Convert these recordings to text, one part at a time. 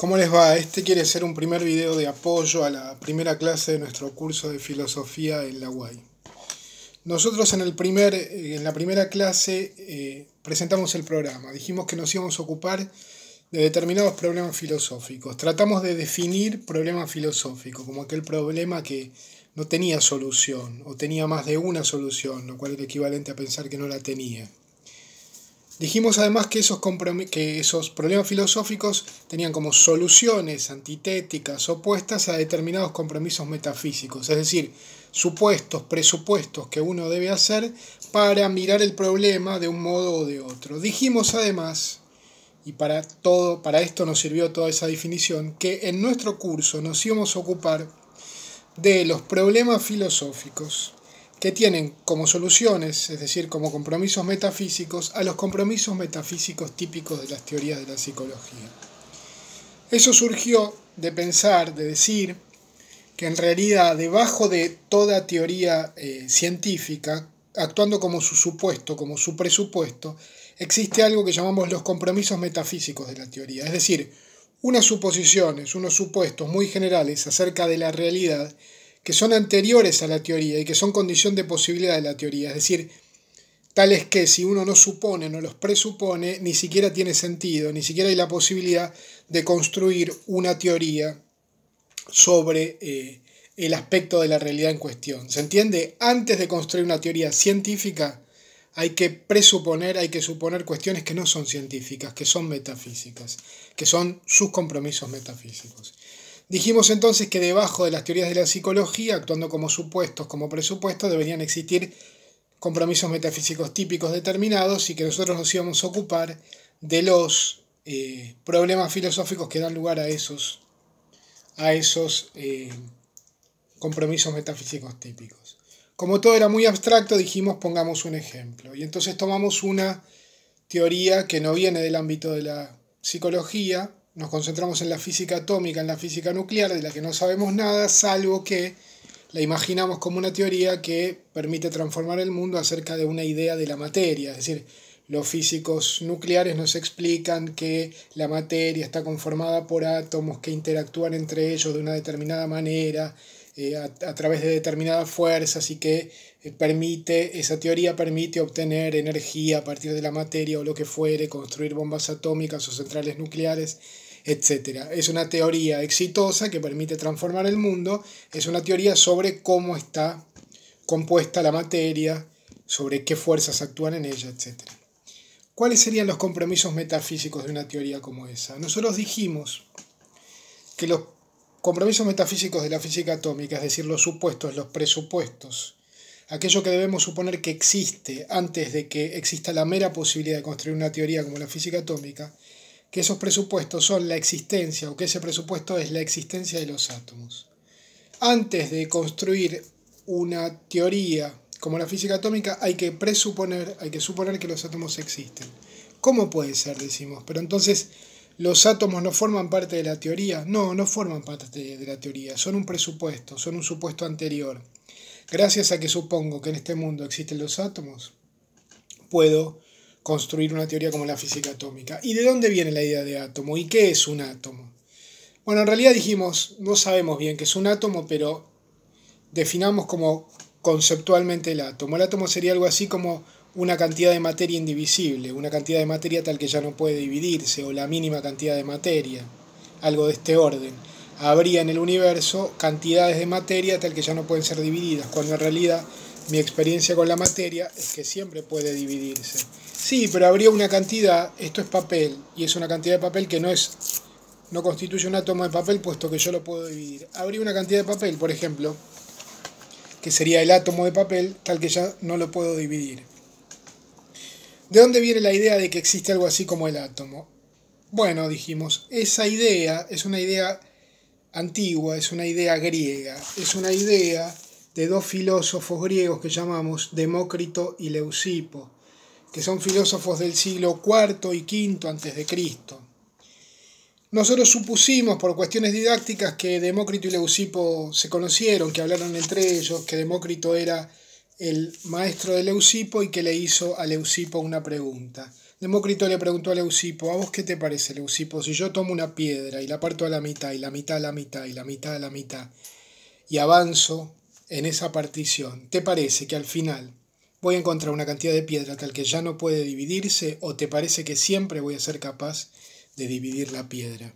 ¿Cómo les va? Este quiere ser un primer video de apoyo a la primera clase de nuestro curso de filosofía en la UAI. Nosotros en la primera clase presentamos el programa. Dijimos que nos íbamos a ocupar de determinados problemas filosóficos. Tratamos de definir problemas filosóficos, como aquel problema que no tenía solución o tenía más de una solución, lo cual era equivalente a pensar que no la tenía. Dijimos además que esos problemas filosóficos tenían como soluciones antitéticas, opuestas a determinados compromisos metafísicos, es decir, supuestos, presupuestos que uno debe hacer para mirar el problema de un modo o de otro. Dijimos además, y para esto nos sirvió toda esa definición, que en nuestro curso nos íbamos a ocupar de los problemas filosóficos que tienen como soluciones, es decir, como compromisos metafísicos, a los compromisos metafísicos típicos de las teorías de la psicología. Eso surgió de pensar, de decir, que en realidad debajo de toda teoría científica, actuando como su supuesto, como su presupuesto, existe algo que llamamos los compromisos metafísicos de la teoría, es decir, unas suposiciones, unos supuestos muy generales acerca de la realidad que son anteriores a la teoría y que son condición de posibilidad de la teoría, es decir, tales que si uno no supone, no los presupone, ni siquiera tiene sentido, ni siquiera hay la posibilidad de construir una teoría sobre el aspecto de la realidad en cuestión. ¿Se entiende? Antes de construir una teoría científica hay que suponer cuestiones que no son científicas, que son metafísicas, que son sus compromisos metafísicos. Dijimos entonces que debajo de las teorías de la psicología, actuando como supuestos, como presupuestos, deberían existir compromisos metafísicos típicos determinados y que nosotros nos íbamos a ocupar de los problemas filosóficos que dan lugar a esos compromisos metafísicos típicos. Como todo era muy abstracto, dijimos pongamos un ejemplo. Y entonces tomamos una teoría que no viene del ámbito de la psicología. Nos concentramos en la física atómica, en la física nuclear, de la que no sabemos nada, salvo que la imaginamos como una teoría que permite transformar el mundo acerca de una idea de la materia. Es decir, los físicos nucleares nos explican que la materia está conformada por átomos que interactúan entre ellos de una determinada manera, a través de determinadas fuerzas y que esa teoría permite obtener energía a partir de la materia o lo que fuere, construir bombas atómicas o centrales nucleares, etc. Es una teoría exitosa que permite transformar el mundo, es una teoría sobre cómo está compuesta la materia, sobre qué fuerzas actúan en ella, etc. ¿Cuáles serían los compromisos metafísicos de una teoría como esa? Nosotros dijimos que los compromisos metafísicos de la física atómica, es decir, los supuestos, los presupuestos, aquello que debemos suponer que existe antes de que exista la mera posibilidad de construir una teoría como la física atómica, que esos presupuestos son la existencia, o que ese presupuesto es la existencia de los átomos. Antes de construir una teoría como la física atómica hay que suponer que los átomos existen. ¿Cómo puede ser? Decimos, pero entonces ¿los átomos no forman parte de la teoría? No, no forman parte de la teoría, son un presupuesto, son un supuesto anterior. Gracias a que supongo que en este mundo existen los átomos, puedo construir una teoría como la física atómica. ¿Y de dónde viene la idea de átomo? ¿Y qué es un átomo? Bueno, en realidad dijimos, no sabemos bien qué es un átomo, pero definamos como conceptualmente el átomo. El átomo sería algo así como una cantidad de materia indivisible, una cantidad de materia tal que ya no puede dividirse, o la mínima cantidad de materia, algo de este orden. Habría en el universo cantidades de materia tal que ya no pueden ser divididas, cuando en realidad mi experiencia con la materia es que siempre puede dividirse. Sí, pero habría una cantidad, esto es papel, y es una cantidad de papel que no constituye un átomo de papel, puesto que yo lo puedo dividir. Habría una cantidad de papel, por ejemplo, que sería el átomo de papel, tal que ya no lo puedo dividir. ¿De dónde viene la idea de que existe algo así como el átomo? Bueno, dijimos, esa idea es una idea antigua, es una idea griega, es una idea de dos filósofos griegos que llamamos Demócrito y Leucipo, que son filósofos del siglo IV y V antes de Cristo. Nosotros supusimos por cuestiones didácticas que Demócrito y Leucipo se conocieron, que hablaron entre ellos, que Demócrito era el maestro de Leucipo y que le hizo a Leucipo una pregunta. Demócrito le preguntó a Leucipo, ¿a vos qué te parece, Leucipo? Si yo tomo una piedra y la parto a la mitad, y la mitad a la mitad, y la mitad a la mitad, y avanzo en esa partición, ¿te parece que al final voy a encontrar una cantidad de piedra tal que ya no puede dividirse, o te parece que siempre voy a ser capaz de dividir la piedra?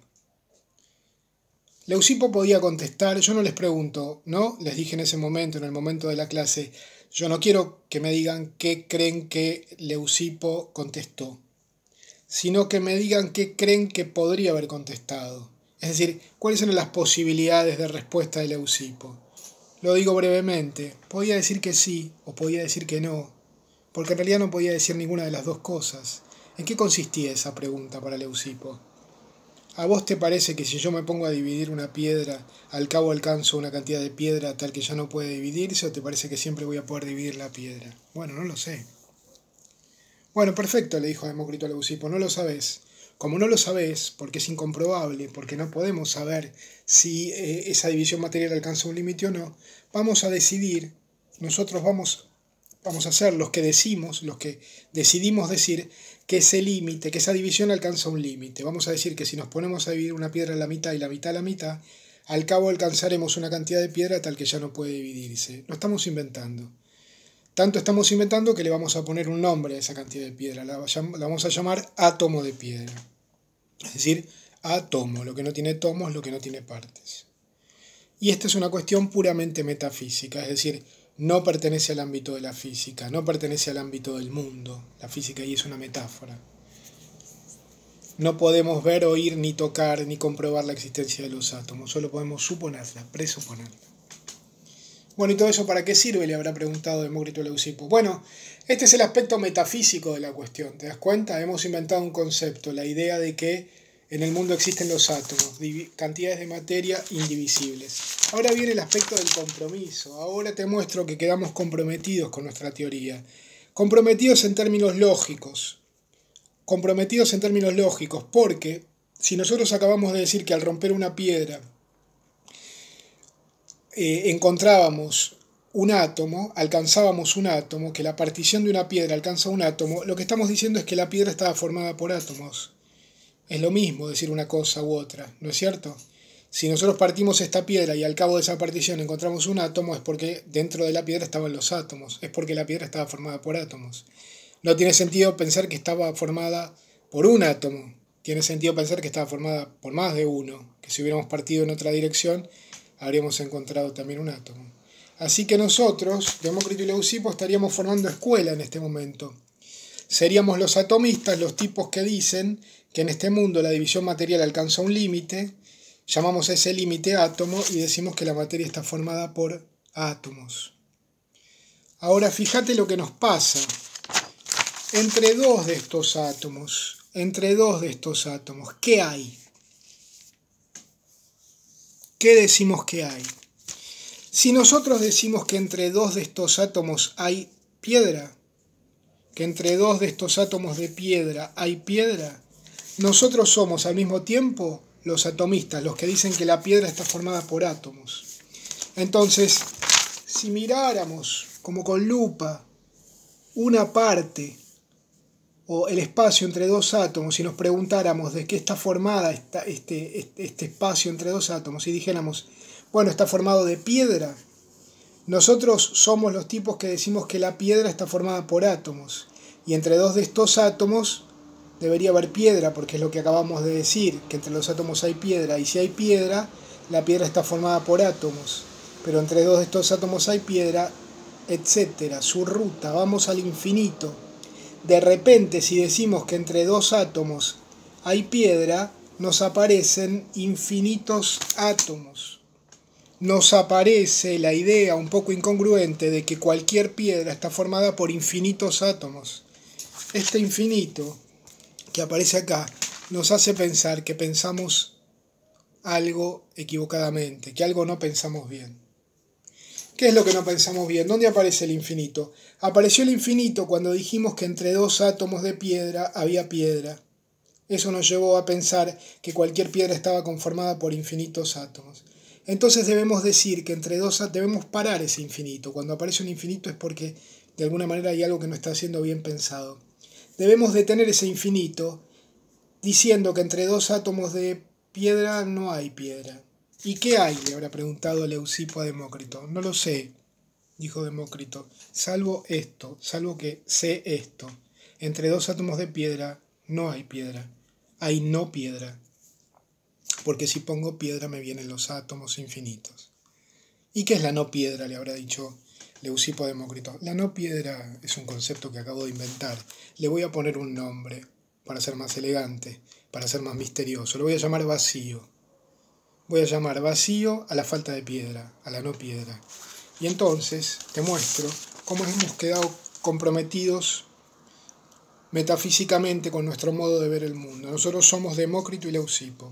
Leucipo podía contestar, yo no les pregunto, ¿no? Les dije en ese momento, en el momento de la clase, yo no quiero que me digan qué creen que Leucipo contestó, sino que me digan qué creen que podría haber contestado. Es decir, cuáles eran las posibilidades de respuesta de Leucipo. Lo digo brevemente, podía decir que sí o podía decir que no, porque en realidad no podía decir ninguna de las dos cosas. ¿En qué consistía esa pregunta para Leucipo? ¿A vos te parece que si yo me pongo a dividir una piedra, al cabo alcanzo una cantidad de piedra tal que ya no puede dividirse, o te parece que siempre voy a poder dividir la piedra? Bueno, no lo sé. Bueno, perfecto, le dijo Demócrito a Leucipo, no lo sabés. Como no lo sabés, porque es incomprobable, porque no podemos saber si esa división material alcanza un límite o no, vamos a decidir, nosotros vamos a ser los que decimos, los que decidimos decir que ese límite, que esa división alcanza un límite. Vamos a decir que si nos ponemos a dividir una piedra a la mitad y la mitad a la mitad, al cabo alcanzaremos una cantidad de piedra tal que ya no puede dividirse. Lo estamos inventando. Tanto estamos inventando que le vamos a poner un nombre a esa cantidad de piedra. La vamos a llamar átomo de piedra. Es decir, átomo. Lo que no tiene tomos, lo que no tiene partes. Y esta es una cuestión puramente metafísica, es decir, no pertenece al ámbito de la física, no pertenece al ámbito del mundo. La física ahí es una metáfora. No podemos ver, oír, ni tocar, ni comprobar la existencia de los átomos, solo podemos suponerla, presuponerla. Bueno, ¿y todo eso para qué sirve?, le habrá preguntado Demócrito a Leucipo. Bueno, este es el aspecto metafísico de la cuestión, ¿te das cuenta? Hemos inventado un concepto, la idea de que en el mundo existen los átomos, cantidades de materia indivisibles. Ahora viene el aspecto del compromiso. Ahora te muestro que quedamos comprometidos con nuestra teoría. Comprometidos en términos lógicos. Comprometidos en términos lógicos, porque si nosotros acabamos de decir que al romper una piedra encontrábamos un átomo, alcanzábamos un átomo, que la partición de una piedra alcanza un átomo, lo que estamos diciendo es que la piedra estaba formada por átomos. Es lo mismo decir una cosa u otra, ¿no es cierto? Si nosotros partimos esta piedra y al cabo de esa partición encontramos un átomo, es porque dentro de la piedra estaban los átomos, es porque la piedra estaba formada por átomos. No tiene sentido pensar que estaba formada por un átomo, tiene sentido pensar que estaba formada por más de uno, que si hubiéramos partido en otra dirección, habríamos encontrado también un átomo. Así que nosotros, Demócrito y Leucipo, estaríamos formando escuela en este momento. Seríamos los atomistas, los tipos que dicen que en este mundo la división material alcanza un límite, llamamos a ese límite átomo y decimos que la materia está formada por átomos. Ahora fíjate lo que nos pasa. Entre dos de estos átomos, ¿qué hay? ¿Qué decimos que hay? Si nosotros decimos que entre dos de estos átomos hay piedra, que entre dos de estos átomos de piedra hay piedra, nosotros somos al mismo tiempo los atomistas, los que dicen que la piedra está formada por átomos. Entonces, si miráramos como con lupa una parte o el espacio entre dos átomos y nos preguntáramos de qué está formada este espacio entre dos átomos y dijéramos, bueno, está formado de piedra, nosotros somos los tipos que decimos que la piedra está formada por átomos y entre dos de estos átomos debería haber piedra, porque es lo que acabamos de decir, que entre los átomos hay piedra, y si hay piedra, la piedra está formada por átomos, pero entre dos de estos átomos hay piedra, etcétera, su ruta, vamos al infinito. De repente, si decimos que entre dos átomos hay piedra, nos aparecen infinitos átomos. Nos aparece la idea un poco incongruente de que cualquier piedra está formada por infinitos átomos. Este infinito que aparece acá nos hace pensar que pensamos algo equivocadamente, que algo no pensamos bien. ¿Qué es lo que no pensamos bien? ¿Dónde aparece el infinito? Apareció el infinito cuando dijimos que entre dos átomos de piedra había piedra. Eso nos llevó a pensar que cualquier piedra estaba conformada por infinitos átomos. Entonces debemos decir que entre dos debemos parar ese infinito. Cuando aparece un infinito es porque de alguna manera hay algo que no está siendo bien pensado. debemos detener ese infinito diciendo que entre dos átomos de piedra no hay piedra. ¿Y qué hay?, le habrá preguntado Leucipo a Demócrito. No lo sé, dijo Demócrito, salvo esto, salvo que sé esto. Entre dos átomos de piedra no hay piedra, hay no piedra. Porque si pongo piedra me vienen los átomos infinitos. ¿Y qué es la no piedra?, le habrá dicho Leucipo a Demócrito. La no piedra es un concepto que acabo de inventar. Le voy a poner un nombre para ser más elegante, para ser más misterioso. Lo voy a llamar vacío. Voy a llamar vacío a la falta de piedra, a la no piedra. Y entonces te muestro cómo hemos quedado comprometidos metafísicamente con nuestro modo de ver el mundo. Nosotros somos Demócrito y Leucipo,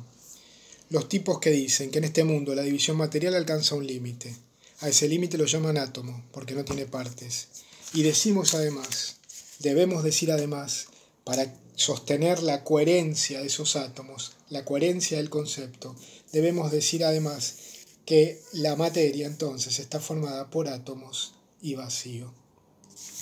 los tipos que dicen que en este mundo la división material alcanza un límite. A ese límite lo llaman átomo, porque no tiene partes. Y decimos además, debemos decir además, para sostener la coherencia de esos átomos, la coherencia del concepto, debemos decir además que la materia entonces está formada por átomos y vacío.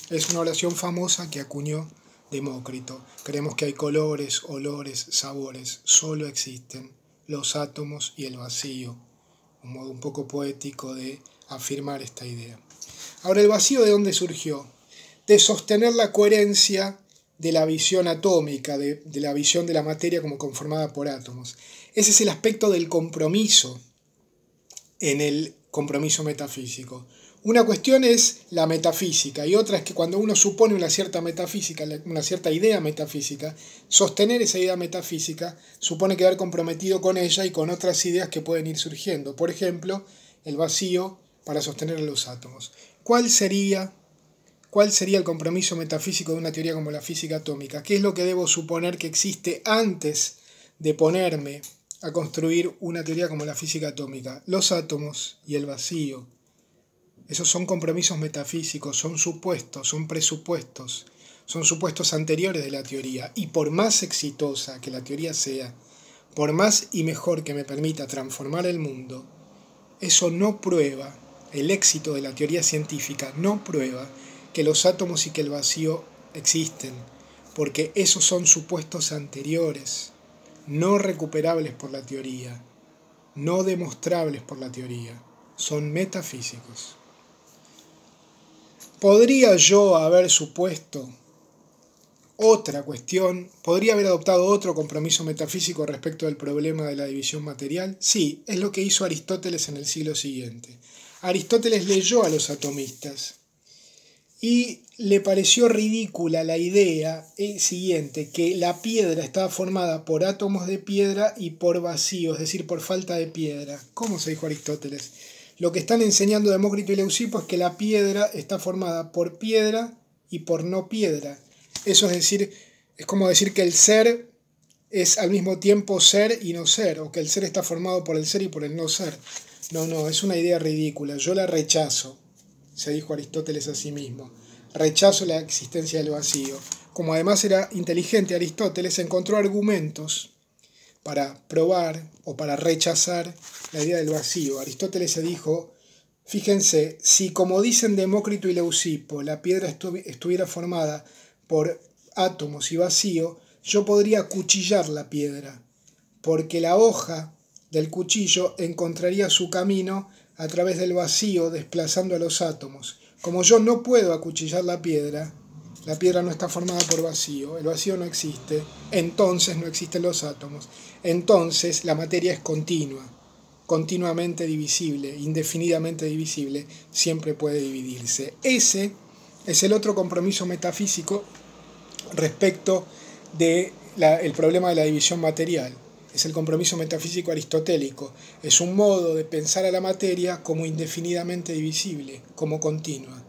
Es una oración famosa que acuñó Demócrito. Creemos que hay colores, olores, sabores, solo existen los átomos y el vacío. Un modo un poco poético de afirmar esta idea. Ahora, ¿el vacío de dónde surgió? De sostener la coherencia de la visión atómica, de la visión de la materia como conformada por átomos. Ese es el aspecto del compromiso en el compromiso metafísico. Una cuestión es la metafísica y otra es que cuando uno supone una cierta metafísica, una cierta idea metafísica, sostener esa idea metafísica supone quedar comprometido con ella y con otras ideas que pueden ir surgiendo. Por ejemplo, el vacío para sostener los átomos. ¿Cuál sería el compromiso metafísico de una teoría como la física atómica? ¿Qué es lo que debo suponer que existe antes de ponerme a construir una teoría como la física atómica? Los átomos y el vacío. Esos son compromisos metafísicos, son supuestos, son presupuestos, son supuestos anteriores de la teoría. Y por más exitosa que la teoría sea, por más y mejor que me permita transformar el mundo, eso no prueba, el éxito de la teoría científica no prueba que los átomos y que el vacío existen, porque esos son supuestos anteriores, no recuperables por la teoría, no demostrables por la teoría, son metafísicos. ¿Podría yo haber supuesto otra cuestión? ¿Podría haber adoptado otro compromiso metafísico respecto del problema de la división material? Sí, es lo que hizo Aristóteles en el siglo siguiente. Aristóteles leyó a los atomistas y le pareció ridícula la idea siguiente, que la piedra estaba formada por átomos de piedra y por vacío, es decir, por falta de piedra. ¿Cómo se dijo Aristóteles? Lo que están enseñando Demócrito y Leucipo es que la piedra está formada por piedra y por no piedra. Eso es decir, es como decir que el ser es al mismo tiempo ser y no ser, o que el ser está formado por el ser y por el no ser. No, es una idea ridícula, yo la rechazo, se dijo Aristóteles a sí mismo. Rechazo la existencia del vacío. Como además era inteligente Aristóteles, encontró argumentos para probar o para rechazar la idea del vacío. Aristóteles se dijo, fíjense, si como dicen Demócrito y Leucipo, la piedra estuviera formada por átomos y vacío, yo podría acuchillar la piedra, porque la hoja del cuchillo encontraría su camino a través del vacío desplazando a los átomos. Como yo no puedo acuchillar la piedra no está formada por vacío, el vacío no existe, entonces no existen los átomos. Entonces la materia es continua, continuamente divisible, indefinidamente divisible, siempre puede dividirse. Ese es el otro compromiso metafísico respecto del problema de la división material. Es el compromiso metafísico aristotélico. Es un modo de pensar a la materia como indefinidamente divisible, como continua.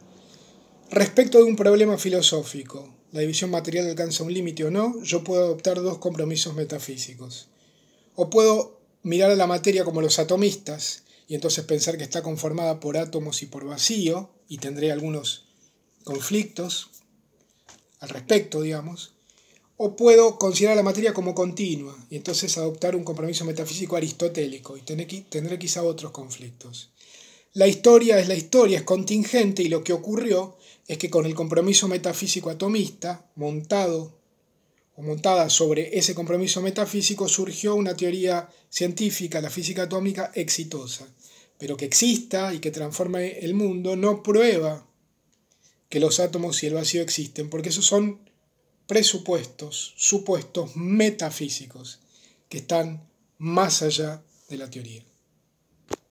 Respecto de un problema filosófico, ¿la división material alcanza un límite o no? Yo puedo adoptar dos compromisos metafísicos. O puedo mirar a la materia como los atomistas y entonces pensar que está conformada por átomos y por vacío, y tendré algunos conflictos al respecto, digamos. O puedo considerar la materia como continua y entonces adoptar un compromiso metafísico aristotélico y tendré quizá otros conflictos. La historia, es contingente, y lo que ocurrió es que con el compromiso metafísico atomista, montado o montada sobre ese compromiso metafísico, surgió una teoría científica, la física atómica, exitosa. Pero que exista y que transforme el mundo no prueba que los átomos y el vacío existen, porque esos son presupuestos, supuestos metafísicos, que están más allá de la teoría.